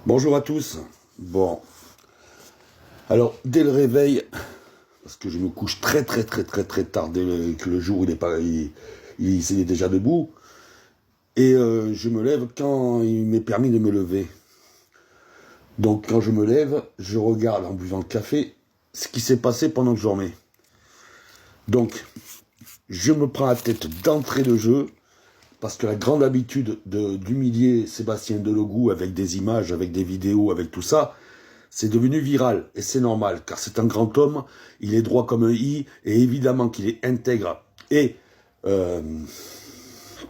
Bonjour à tous. Bon, alors dès le réveil, parce que je me couche très tard dès que le jour il est pas, il est déjà debout, et je me lève quand il m'est permis de me lever. Donc quand je me lève, je regarde en buvant le café ce qui s'est passé pendant que je dormais. Donc je me prends la tête d'entrée de jeu parce que la grande habitude d'humilier Sébastien Delogout avec des images, avec des vidéos, avec tout ça, c'est devenu viral, et c'est normal, car c'est un grand homme, il est droit comme un i, et évidemment qu'il est intègre. Et,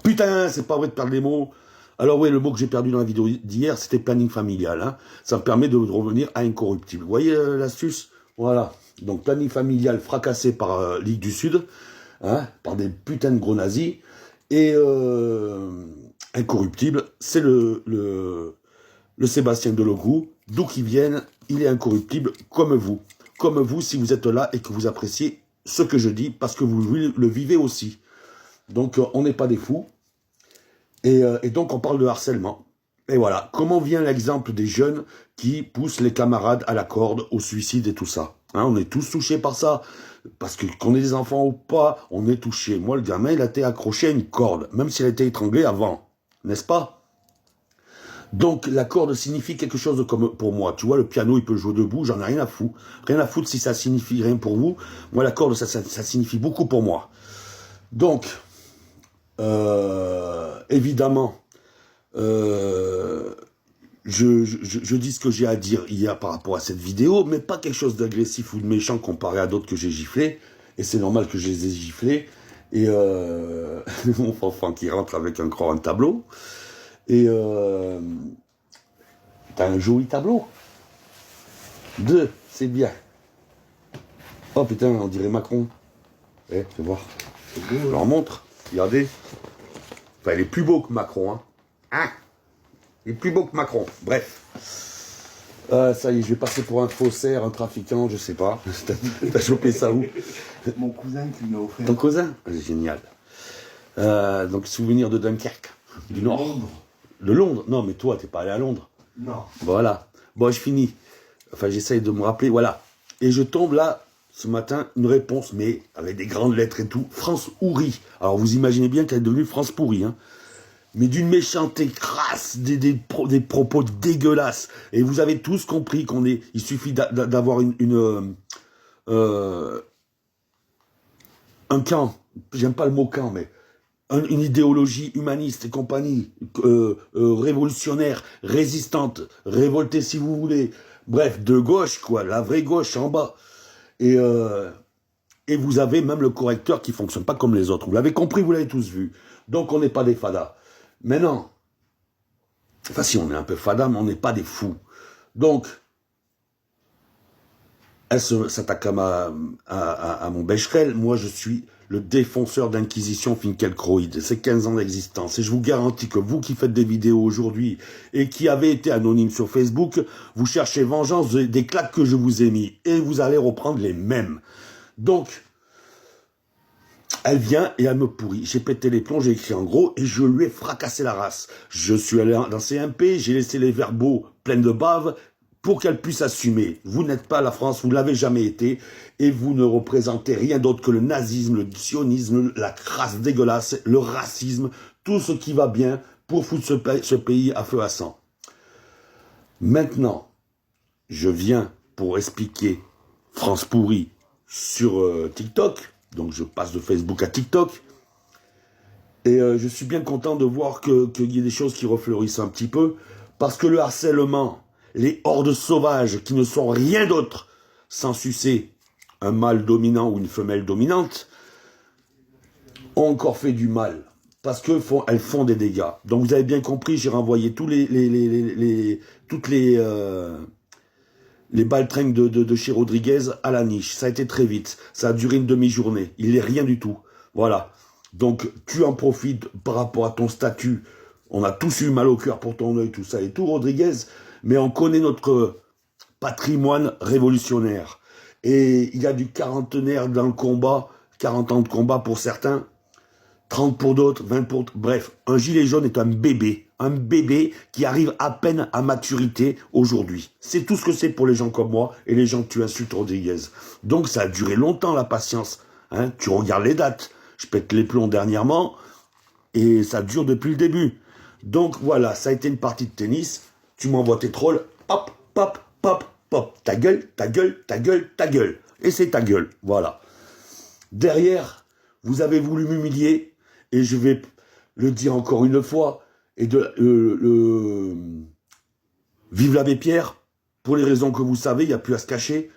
putain, c'est pas vrai de perdre les mots. Alors oui, le mot que j'ai perdu dans la vidéo d'hier, c'était planning familial. Hein. Ça me permet de revenir à incorruptible. Vous voyez l'astuce? Voilà. Donc planning familial fracassé par Ligue du Sud, hein, par des putains de gros nazis, et incorruptible, c'est le Sébastien Delogout, d'où qu'il vienne, il est incorruptible comme vous. Comme vous, si vous êtes là et que vous appréciez ce que je dis, parce que vous le vivez aussi. Donc, on n'est pas des fous. Et donc, on parle de harcèlement. Et voilà. Comment vient l'exemple des jeunes qui poussent les camarades à la corde, au suicide et tout ça, hein, on est tous touchés par ça. Parce que qu'on ait des enfants ou pas, on est touchés. Moi, le gamin, il a été accroché à une corde, même s'il a été étranglé avant. N'est-ce pas? Donc la corde signifie quelque chose comme pour moi. Tu vois, le piano, il peut jouer debout, j'en ai rien à foutre. Rien à foutre si ça signifie rien pour vous. Moi, la corde, ça signifie beaucoup pour moi. Donc, évidemment, je dis ce que j'ai à dire hier par rapport à cette vidéo, mais pas quelque chose d'agressif ou de méchant comparé à d'autres que j'ai giflés. Et c'est normal que je les ai giflés. Et mon enfant qui rentre avec un grand tableau. Et t'as un joli tableau. C'est bien. Oh putain, on dirait Macron. Eh, fais voir. Je leur montre. Regardez. Enfin, il est plus beau que Macron, hein. Hein? Il est plus beau que Macron. Bref. Ça y est, je vais passer pour un faussaire, un trafiquant, je sais pas. T'as chopé ça où? Mon cousin qui me l'a offert. Ton cousin? C'est génial. Donc, souvenir de Dunkerque, du Nord. Londres. De Londres? Non, mais toi, t'es pas allé à Londres. Non. Voilà. Bon, je finis. Enfin, j'essaye de me rappeler, voilà. Et je tombe là, ce matin, une réponse, mais avec des grandes lettres et tout. France Houry. Alors, vous imaginez bien qu'elle est devenue France Pourrie, hein. Mais d'une méchanceté crasse, des propos dégueulasses. Et vous avez tous compris qu'on est... Il suffit d'avoir un camp. J'aime pas le mot camp, mais... Une idéologie humaniste et compagnie, révolutionnaire, résistante, révoltée si vous voulez, bref, de gauche, quoi, la vraie gauche en bas. Et vous avez même le correcteur qui fonctionne pas comme les autres. Vous l'avez compris, vous l'avez tous vu. Donc on n'est pas des fadas. Mais non. Enfin si, on est un peu fadas, mais on n'est pas des fous. Donc, elle s'attaque à mon Becherel. Moi, je suis le défenseur d'Inquisition Finkielkroid. C'est 15 ans d'existence. Et je vous garantis que vous qui faites des vidéos aujourd'hui et qui avez été anonyme sur Facebook, vous cherchez vengeance des claques que je vous ai mis. Et vous allez reprendre les mêmes. Donc, elle vient et elle me pourrit. J'ai pété les plombs, j'ai écrit en gros et je lui ai fracassé la race. Je suis allé dans CMP, j'ai laissé les verbaux pleins de bave pour qu'elle puisse assumer. Vous n'êtes pas la France, vous ne l'avez jamais été, et vous ne représentez rien d'autre que le nazisme, le sionisme, la crasse dégueulasse, le racisme, tout ce qui va bien pour foutre ce pays à feu à sang. Maintenant, je viens pour expliquer France pourrie sur TikTok, donc je passe de Facebook à TikTok, et je suis bien content de voir qu'il y ait des choses qui refleurissent un petit peu, parce que le harcèlement, les hordes sauvages qui ne sont rien d'autre sans sucer un mâle dominant ou une femelle dominante, ont encore fait du mal. Parce qu'elles font des dégâts. Donc vous avez bien compris, j'ai renvoyé toutes les baltringues de chez Rodriguez à la niche. Ça a été très vite. Ça a duré une demi-journée. Il n'est rien du tout. Voilà. Donc tu en profites par rapport à ton statut. On a tous eu mal au cœur pour ton œil, tout ça et tout, Rodriguez. Mais on connaît notre patrimoine révolutionnaire. Et il y a du quarantenaire dans le combat, 40 ans de combat pour certains. 30 pour d'autres, 20 pour d'autres. Bref, un gilet jaune est un bébé qui arrive à peine à maturité aujourd'hui. C'est tout ce que c'est pour les gens comme moi et les gens que tu insultes, Rodriguez. Donc ça a duré longtemps la patience. Hein, tu regardes les dates. Je pète les plombs dernièrement et ça dure depuis le début. Donc voilà, ça a été une partie de tennis. Tu m'envoies tes trolls. Hop, pop, pop, pop. Ta gueule, ta gueule, ta gueule, ta gueule. Et c'est ta gueule. Voilà. Derrière, vous avez voulu m'humilier. Et je vais le dire encore une fois, et vive l'abbé Pierre, pour les raisons que vous savez, il n'y a plus à se cacher,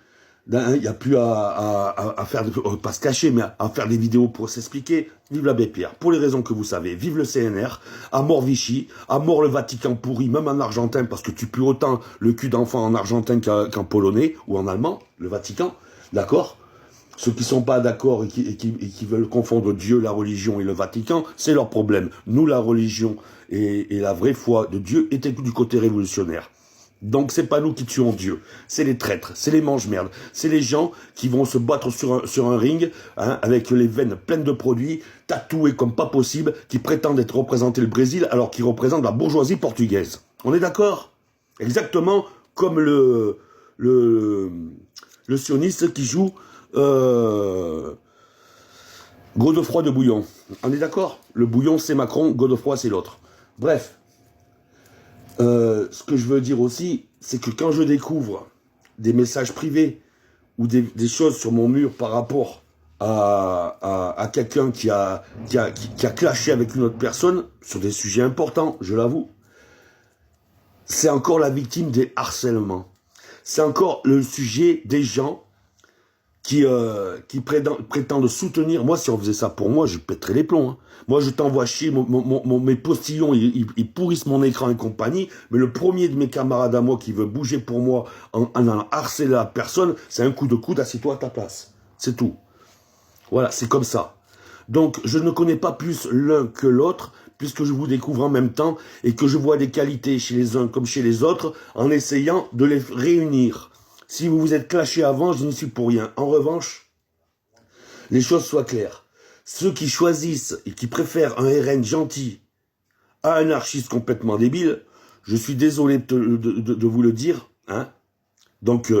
il n'y a plus à faire, pas se cacher, mais à faire des vidéos pour s'expliquer. Vive l'abbé Pierre, pour les raisons que vous savez, vive le CNR, à mort Vichy, à mort le Vatican pourri, même en argentin, parce que tu pues autant le cul d'enfant en argentin qu'en polonais, ou en allemand, le Vatican, d'accord ? Ceux qui ne sont pas d'accord et qui veulent confondre Dieu, la religion et le Vatican, c'est leur problème. Nous, la religion et la vraie foi de Dieu étaient du côté révolutionnaire. Donc c'est pas nous qui tuons Dieu, c'est les traîtres, c'est les mange-merdes, c'est les gens qui vont se battre sur un ring, hein, avec les veines pleines de produits, tatoués comme pas possible, qui prétendent être représentés le Brésil alors qu'ils représentent la bourgeoisie portugaise. On est d'accord? Exactement comme le sioniste qui joue Godefroy de Bouillon. On est d'accord? Le Bouillon c'est Macron, Godefroy c'est l'autre. Bref, ce que je veux dire aussi, c'est que quand je découvre des messages privés ou des choses sur mon mur par rapport à quelqu'un qui a clashé avec une autre personne sur des sujets importants, je l'avoue, c'est encore la victime des harcèlements. C'est encore le sujet des gens qui prétendent soutenir. Moi, si on faisait ça pour moi, je pèterais les plombs. Hein. Moi, je t'envoie chier, mes postillons, ils pourrissent mon écran et compagnie, mais le premier de mes camarades à moi qui veut bouger pour moi en harceler la personne, c'est un coup de coude, assieds-toi à ta place. C'est tout. Voilà, c'est comme ça. Donc, je ne connais pas plus l'un que l'autre, puisque je vous découvre en même temps, et que je vois des qualités chez les uns comme chez les autres, en essayant de les réunir. Si vous vous êtes clashé avant, je n'y suis pour rien. En revanche, les choses soient claires. Ceux qui choisissent et qui préfèrent un RN gentil à un anarchiste complètement débile, je suis désolé de vous le dire. Hein. Donc,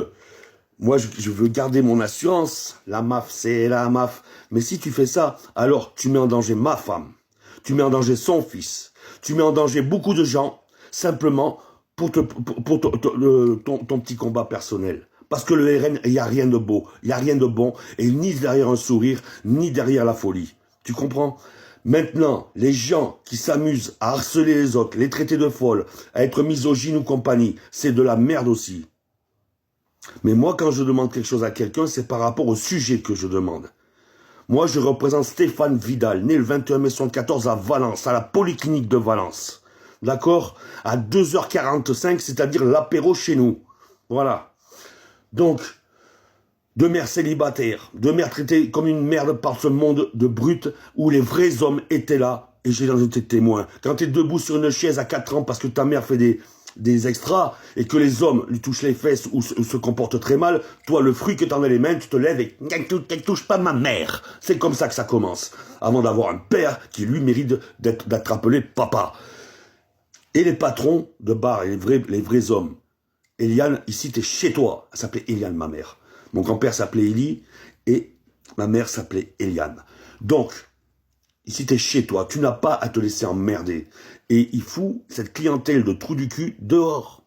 moi, je veux garder mon assurance. La MAF, c'est la MAF. Mais si tu fais ça, alors tu mets en danger ma femme. Tu mets en danger son fils. Tu mets en danger beaucoup de gens, simplement pour ton petit combat personnel. Parce que le RN, il n'y a rien de beau, il n'y a rien de bon, et ni derrière un sourire, ni derrière la folie. Tu comprends? Maintenant, les gens qui s'amusent à harceler les autres, les traiter de folles, à être misogynes ou compagnie, c'est de la merde aussi. Mais moi, quand je demande quelque chose à quelqu'un, c'est par rapport au sujet que je demande. Moi, je représente Stéphane Vidal, né le 21 mai 1974 à Valence, à la Polyclinique de Valence. D'accord? À 2h45, c'est-à-dire l'apéro chez nous. Voilà. Donc, de mère célibataire, de mère traitée comme une merde par ce monde de brutes où les vrais hommes étaient là, et j'ai été témoin. Quand tu es debout sur une chaise à 4 ans parce que ta mère fait des extras, et que les hommes lui touchent les fesses ou se comportent très mal, toi, le fruit que t'en as les mains, tu te lèves et « touche pas ma mère ». C'est comme ça que ça commence. Avant d'avoir un père qui, lui, mérite d'être appelé papa. Et les patrons de bar, et les vrais hommes. Eliane, ici, t'es chez toi. Elle s'appelait Eliane, ma mère. Mon grand-père s'appelait Élie, et ma mère s'appelait Eliane. Donc, ici, t'es chez toi. Tu n'as pas à te laisser emmerder. Et il fout cette clientèle de trous du cul dehors.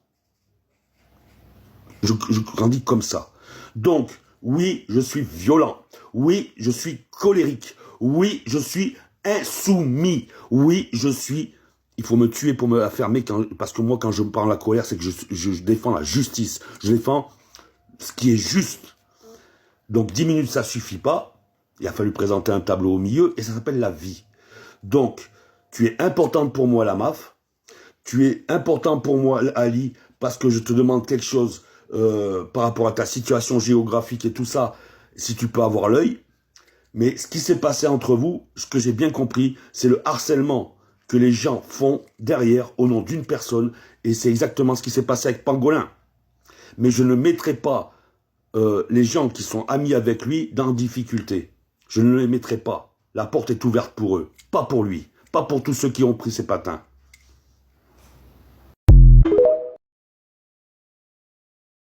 Je grandis comme ça. Donc, oui, je suis violent. Oui, je suis colérique. Oui, je suis insoumis. Oui, je suis... Il faut me tuer pour me la fermer, parce que moi, quand je me parle la colère, c'est que je défends la justice. Je défends ce qui est juste. Donc, 10 minutes, ça suffit pas. Il a fallu présenter un tableau au milieu, et ça s'appelle la vie. Donc, tu es importante pour moi, la MAF. Tu es important pour moi, Ali, parce que je te demande quelque chose par rapport à ta situation géographique et tout ça, si tu peux avoir l'œil. Mais ce qui s'est passé entre vous, ce que j'ai bien compris, c'est le harcèlement que les gens font derrière au nom d'une personne, et c'est exactement ce qui s'est passé avec Pangolin. Mais je ne mettrai pas les gens qui sont amis avec lui dans difficulté. Je ne les mettrai pas. La porte est ouverte pour eux. Pas pour lui. Pas pour tous ceux qui ont pris ses patins.